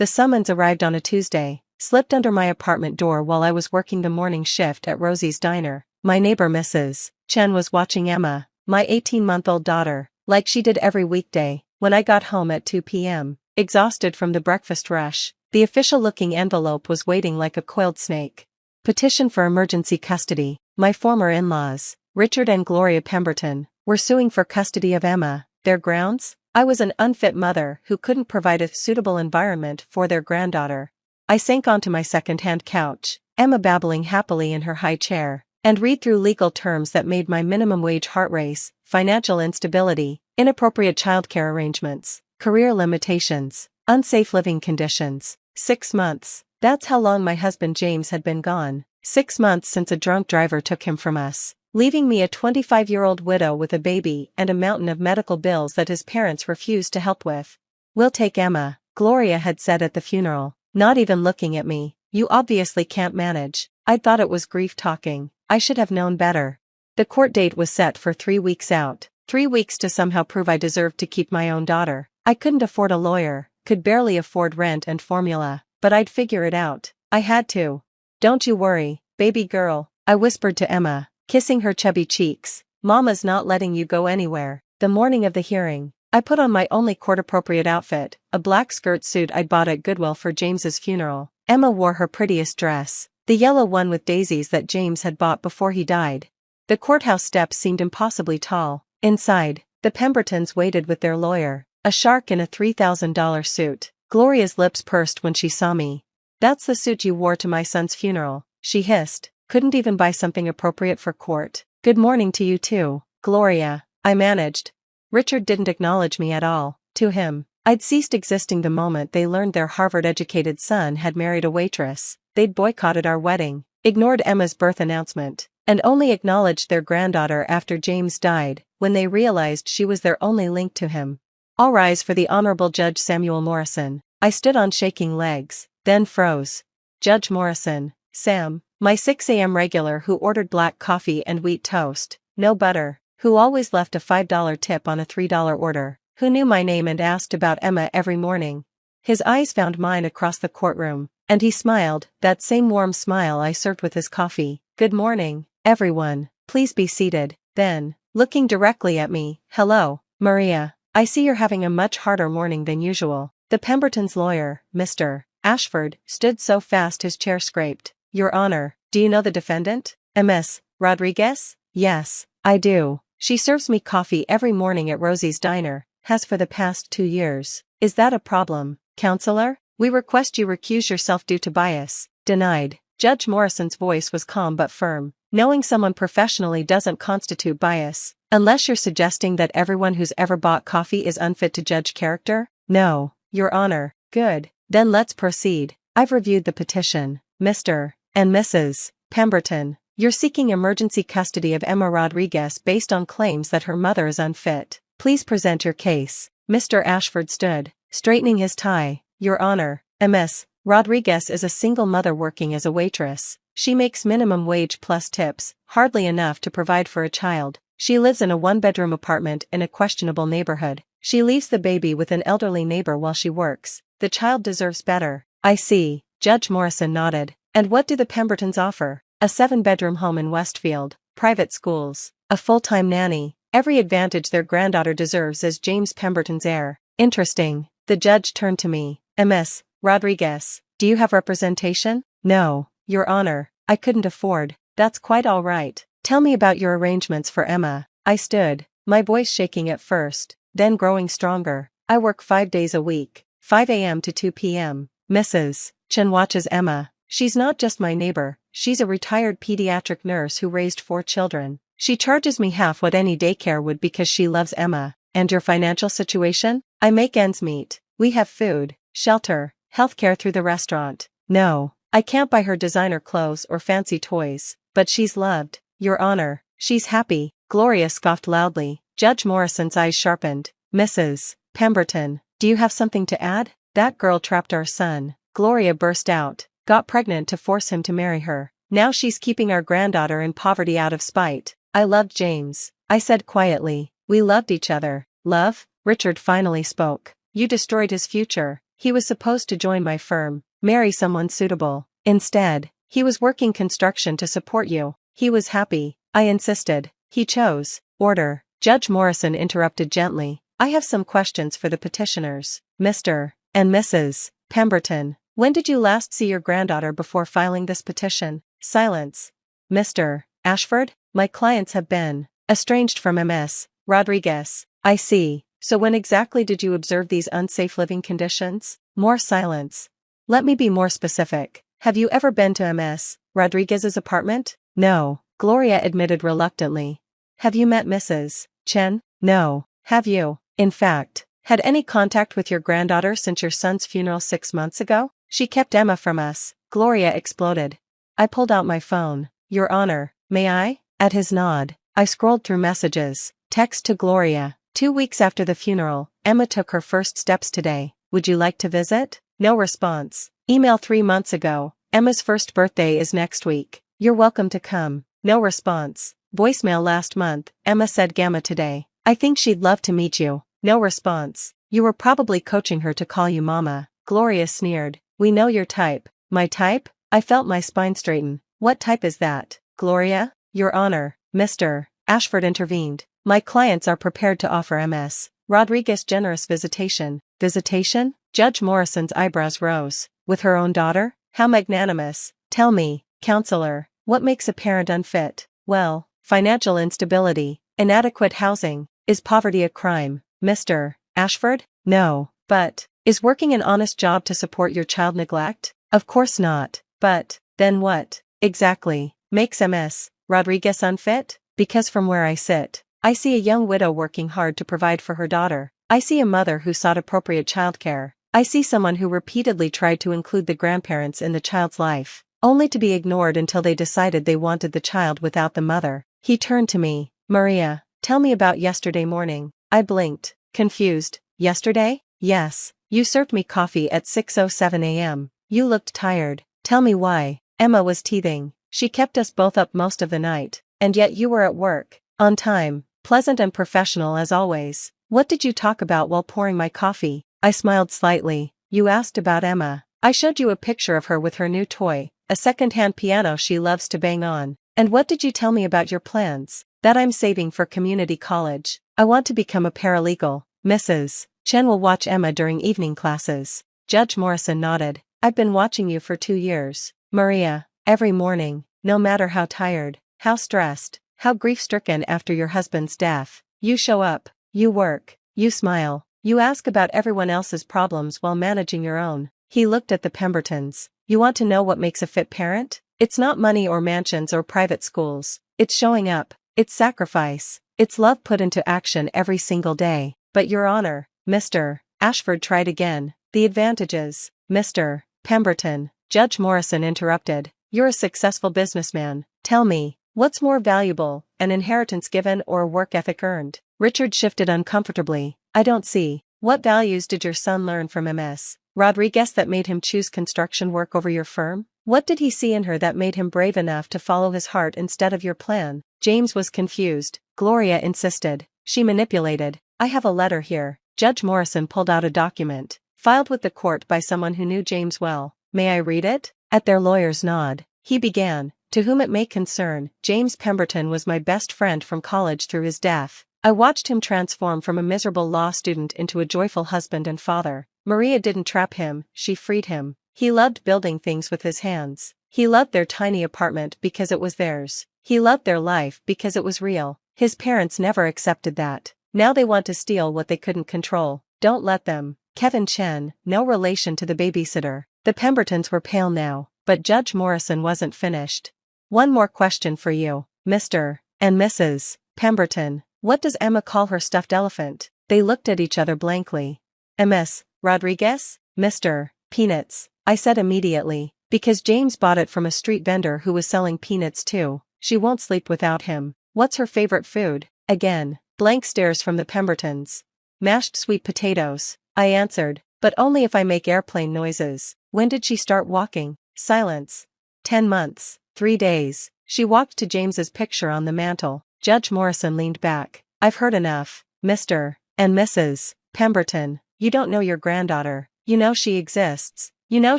The summons arrived on a Tuesday, slipped under my apartment door while I was working the morning shift at Rosie's Diner. My neighbor Mrs. Chen was watching Emma, my 18-month-old daughter, like she did every weekday. When I got home at 2 p.m., exhausted from the breakfast rush, the official-looking envelope was waiting like a coiled snake. Petition for emergency custody. My former in-laws, Richard and Gloria Pemberton, were suing for custody of Emma. Their grounds? I was an unfit mother who couldn't provide a suitable environment for their granddaughter. I sank onto my second-hand couch, Emma babbling happily in her high chair, and read through legal terms that made my minimum wage heart race: financial instability, inappropriate childcare arrangements, career limitations, unsafe living conditions. 6 months. That's how long my husband James had been gone. 6 months since a drunk driver took him from us, leaving me a 25-year-old widow with a baby and a mountain of medical bills that his parents refused to help with. "We'll take Emma," Gloria had said at the funeral, not even looking at me. "You obviously can't manage." I'd thought it was grief talking. I should have known better. The court date was set for 3 weeks out. 3 weeks to somehow prove I deserved to keep my own daughter. I couldn't afford a lawyer, could barely afford rent and formula, but I'd figure it out. I had to. "Don't you worry, baby girl," I whispered to Emma, kissing her chubby cheeks. "Mama's not letting you go anywhere." The morning of the hearing, I put on my only court-appropriate outfit, a black skirt suit I'd bought at Goodwill for James's funeral. Emma wore her prettiest dress, the yellow one with daisies that James had bought before he died. The courthouse steps seemed impossibly tall. Inside, the Pembertons waited with their lawyer, a shark in a $3,000 suit. Gloria's lips pursed when she saw me. "That's the suit you wore to my son's funeral," she hissed. "Couldn't even buy something appropriate for court." "Good morning to you too, Gloria," I managed. Richard didn't acknowledge me at all. To him, I'd ceased existing the moment they learned their Harvard-educated son had married a waitress. They'd boycotted our wedding, ignored Emma's birth announcement, and only acknowledged their granddaughter after James died, when they realized she was their only link to him. "All rise for the Honorable Judge Samuel Morrison." I stood on shaking legs, then froze. Judge Morrison, Sam, my 6 a.m. regular who ordered black coffee and wheat toast, no butter, who always left a $5 tip on a $3 order, who knew my name and asked about Emma every morning. His eyes found mine across the courtroom, and he smiled, that same warm smile I served with his coffee. "Good morning, everyone, please be seated." Then, looking directly at me, "Hello, Maria. I see you're having a much harder morning than usual." The Pemberton's lawyer, Mr. Ashford, stood so fast his chair scraped. "Your Honor, do you know the defendant? Ms. Rodriguez?" "Yes, I do. She serves me coffee every morning at Rosie's Diner, has for the past 2 years. Is that a problem, counselor? We request you recuse yourself due to bias." "Denied." Judge Morrison's voice was calm but firm. "Knowing someone professionally doesn't constitute bias, unless you're suggesting that everyone who's ever bought coffee is unfit to judge character." "No, Your Honor." "Good, then let's proceed. I've reviewed the petition. Mr. and Mrs. Pemberton, you're seeking emergency custody of Emma Rodriguez based on claims that her mother is unfit. Please present your case." Mr. Ashford stood, straightening his tie. "Your Honor, Ms. Rodriguez is a single mother working as a waitress. She makes minimum wage plus tips, hardly enough to provide for a child. She lives in a 1-bedroom apartment in a questionable neighborhood. She leaves the baby with an elderly neighbor while she works. The child deserves better." "I see." Judge Morrison nodded. "And what do the Pembertons offer?" "A 7-bedroom home in Westfield, private schools, a full-time nanny, every advantage their granddaughter deserves as James Pemberton's heir." "Interesting." The judge turned to me. "Ms. Rodriguez, do you have representation?" "No, Your Honor, I couldn't afford." "That's quite all right. Tell me about your arrangements for Emma." I stood, my voice shaking at first, then growing stronger. "I work 5 days a week, 5 a.m. to 2 p.m. Mrs. Chen watches Emma. She's not just my neighbor, she's a retired pediatric nurse who raised 4 children. She charges me half what any daycare would because she loves Emma." "And your financial situation?" "I make ends meet. We have food, shelter, healthcare through the restaurant." "No, I can't buy her designer clothes or fancy toys, but she's loved, Your Honor. She's happy." Gloria scoffed loudly. Judge Morrison's eyes sharpened. "Mrs. Pemberton, do you have something to add?" "That girl trapped our son," Gloria burst out. "Got pregnant to force him to marry her. Now she's keeping our granddaughter in poverty out of spite." "I loved James," I said quietly. "We loved each other." "Love?" Richard finally spoke. "You destroyed his future." He was supposed to join my firm, marry someone suitable. Instead, he was working construction to support you. He was happy. I insisted. He chose. Order. Judge Morrison interrupted gently. I have some questions for the petitioners. Mr. and Mrs. Pemberton, when did you last see your granddaughter before filing this petition? Silence. Mr. Ashford, my clients have been estranged from Ms. Rodriguez. I see. So when exactly did you observe these unsafe living conditions? More silence. Let me be more specific. Have you ever been to Ms. Rodriguez's apartment? No, Gloria admitted reluctantly. Have you met Mrs. Chen? No. Have you, in fact, had any contact with your granddaughter since your son's funeral 6 months ago? She kept Emma from us, Gloria exploded. I pulled out my phone. Your Honor, may I? At his nod, I scrolled through messages. Text to Gloria. 2 weeks after the funeral, Emma took her first steps today. Would you like to visit? No response. Email 3 months ago. Emma's first birthday is next week. You're welcome to come. No response. Voicemail last month. Emma said Gamma today. I think she'd love to meet you. No response. You were probably coaching her to call you Mama. Gloria sneered. We know your type. My type? I felt my spine straighten. What type is that? Gloria? Your Honor, Mr. Ashford intervened. My clients are prepared to offer Ms. Rodriguez generous visitation. Visitation? Judge Morrison's eyebrows rose. With her own daughter? How magnanimous. Tell me, counselor, what makes a parent unfit? Well, financial instability, inadequate housing. Is poverty a crime, Mr. Ashford? No, but, is working an honest job to support your child neglect? Of course not, but, then what, exactly, makes Ms. Rodriguez unfit? Because from where I sit, I see a young widow working hard to provide for her daughter. I see a mother who sought appropriate childcare. I see someone who repeatedly tried to include the grandparents in the child's life, only to be ignored until they decided they wanted the child without the mother. He turned to me. Maria, tell me about yesterday morning. I blinked, confused. Yesterday? Yes. You served me coffee at 6:07 a.m. You looked tired. Tell me why. Emma was teething. She kept us both up most of the night. And yet you were at work. On time. Pleasant and professional as always. What did you talk about while pouring my coffee? I smiled slightly. You asked about Emma. I showed you a picture of her with her new toy, a second-hand piano she loves to bang on. And what did you tell me about your plans? That I'm saving for community college. I want to become a paralegal. Mrs. Chen will watch Emma during evening classes. Judge Morrison nodded. I've been watching you for 2 years. Maria, every morning, no matter how tired, how stressed, how grief-stricken after your husband's death, you show up, you work, you smile, you ask about everyone else's problems while managing your own. He looked at the Pembertons. You want to know what makes a fit parent? It's not money or mansions or private schools. It's showing up. It's sacrifice. It's love put into action every single day. But Your Honor, Mr. Ashford tried again. The advantages, Mr. Pemberton. Judge Morrison interrupted. You're a successful businessman. Tell me, what's more valuable, an inheritance given or a work ethic earned? Richard shifted uncomfortably. I don't see. What values did your son learn from Ms. Rodriguez that made him choose construction work over your firm? What did he see in her that made him brave enough to follow his heart instead of your plan? James was confused. Gloria insisted. She manipulated. I have a letter here. Judge Morrison pulled out a document, filed with the court by someone who knew James well. May I read it? At their lawyer's nod, he began. To whom it may concern, James Pemberton was my best friend from college through his death. I watched him transform from a miserable law student into a joyful husband and father. Maria didn't trap him, she freed him. He loved building things with his hands. He loved their tiny apartment because it was theirs. He loved their life because it was real. His parents never accepted that. Now they want to steal what they couldn't control. Don't let them. Kevin Chen, no relation to the babysitter. The Pembertons were pale now, but Judge Morrison wasn't finished. One more question for you, Mr. and Mrs. Pemberton. What does Emma call her stuffed elephant? They looked at each other blankly. Ms. Rodriguez? Mr. Peanuts, I said immediately, because James bought it from a street vendor who was selling peanuts too. She won't sleep without him. What's her favorite food? Again, blank stares from the Pembertons. Mashed sweet potatoes, I answered, but only if I make airplane noises. When did she start walking? Silence. 10 months, 3 days. She walked to James's picture on the mantel. Judge Morrison leaned back. I've heard enough, Mr. and Mrs. Pemberton. You don't know your granddaughter. You know she exists. You know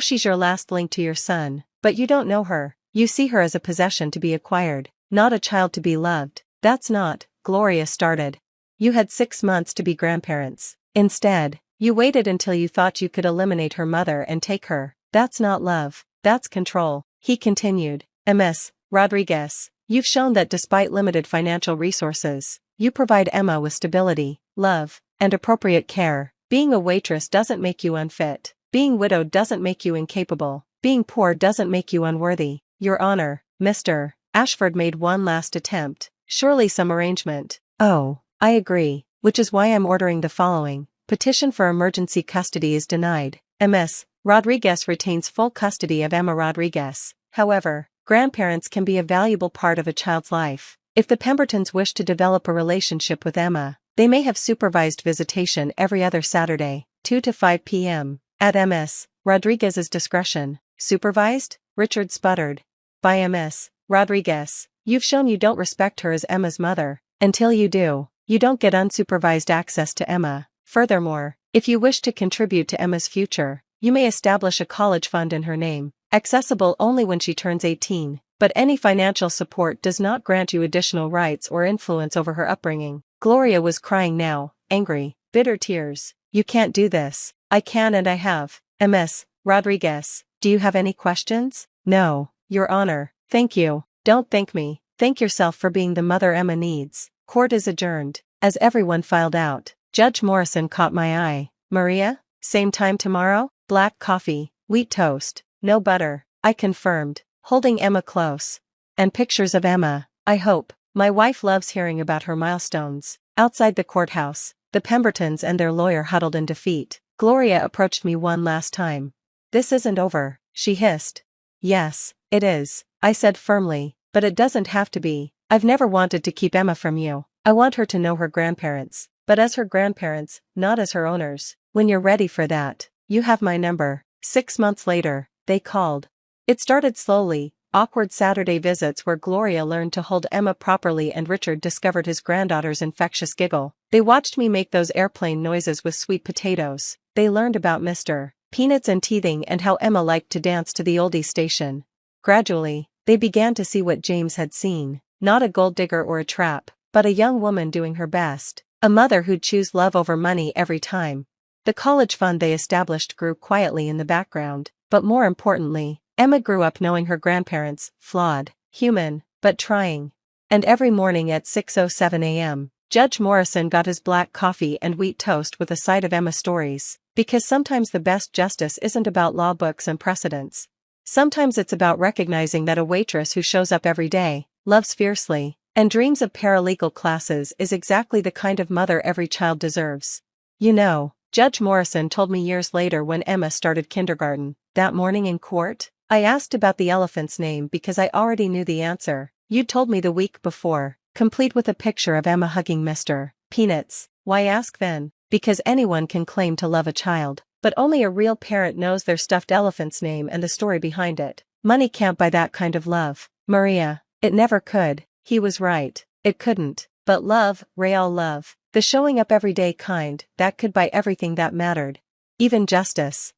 she's your last link to your son, but you don't know her. You see her as a possession to be acquired, not a child to be loved. That's not, Gloria started. You had 6 months to be grandparents. Instead, you waited until you thought you could eliminate her mother and take her. That's not love, that's control, he continued. Ms. Rodriguez, you've shown that despite limited financial resources, you provide Emma with stability, love, and appropriate care. Being a waitress doesn't make you unfit. Being widowed doesn't make you incapable. Being poor doesn't make you unworthy. Your Honor, Mr. Ashford made one last attempt. Surely some arrangement. Oh, I agree, which is why I'm ordering the following. Petition for emergency custody is denied. Ms. Rodriguez retains full custody of Emma Rodriguez. However, grandparents can be a valuable part of a child's life. If the Pembertons wish to develop a relationship with Emma, they may have supervised visitation every other Saturday, 2 to 5 p.m., at Ms. Rodriguez's discretion. Supervised? Richard sputtered. By Ms. Rodriguez, you've shown you don't respect her as Emma's mother. Until you do, you don't get unsupervised access to Emma. Furthermore, if you wish to contribute to Emma's future, you may establish a college fund in her name, accessible only when she turns 18, but any financial support does not grant you additional rights or influence over her upbringing. Gloria was crying now, angry, bitter tears. You can't do this. I can and I have. Ms. Rodriguez, do you have any questions? No, Your Honor, thank you. Don't thank me. Thank yourself for being the mother Emma needs. Court is adjourned. As everyone filed out, Judge Morrison caught my eye. Maria? Same time tomorrow? Black coffee, wheat toast, no butter, I confirmed, holding Emma close. And pictures of Emma, I hope. My wife loves hearing about her milestones. Outside the courthouse, the Pembertons and their lawyer huddled in defeat. Gloria approached me one last time. This isn't over, she hissed. Yes, it is, I said firmly, but it doesn't have to be. I've never wanted to keep Emma from you. I want her to know her grandparents, but as her grandparents, not as her owners. When you're ready for that, you have my number. 6 months later, they called. It started slowly, awkward Saturday visits where Gloria learned to hold Emma properly and Richard discovered his granddaughter's infectious giggle. They watched me make those airplane noises with sweet potatoes. They learned about Mr. Peanuts and teething and how Emma liked to dance to the oldie station. Gradually, they began to see what James had seen, not a gold digger or a trap, but a young woman doing her best, a mother who'd choose love over money every time. The college fund they established grew quietly in the background, but more importantly, Emma grew up knowing her grandparents, flawed, human, but trying. And every morning at 6:07 a.m., Judge Morrison got his black coffee and wheat toast with a side of Emma stories, because sometimes the best justice isn't about law books and precedents. Sometimes it's about recognizing that a waitress who shows up every day, loves fiercely, and dreams of paralegal classes is exactly the kind of mother every child deserves. You know, Judge Morrison told me years later when Emma started kindergarten, that morning in court, I asked about the elephant's name because I already knew the answer. You'd told me the week before, complete with a picture of Emma hugging Mr. Peanuts. Why ask then? Because anyone can claim to love a child, but only a real parent knows their stuffed elephant's name and the story behind it. Money can't buy that kind of love, Maria. It never could. He was right. It couldn't. But love, real love, the showing up everyday kind, that could buy everything that mattered. Even justice.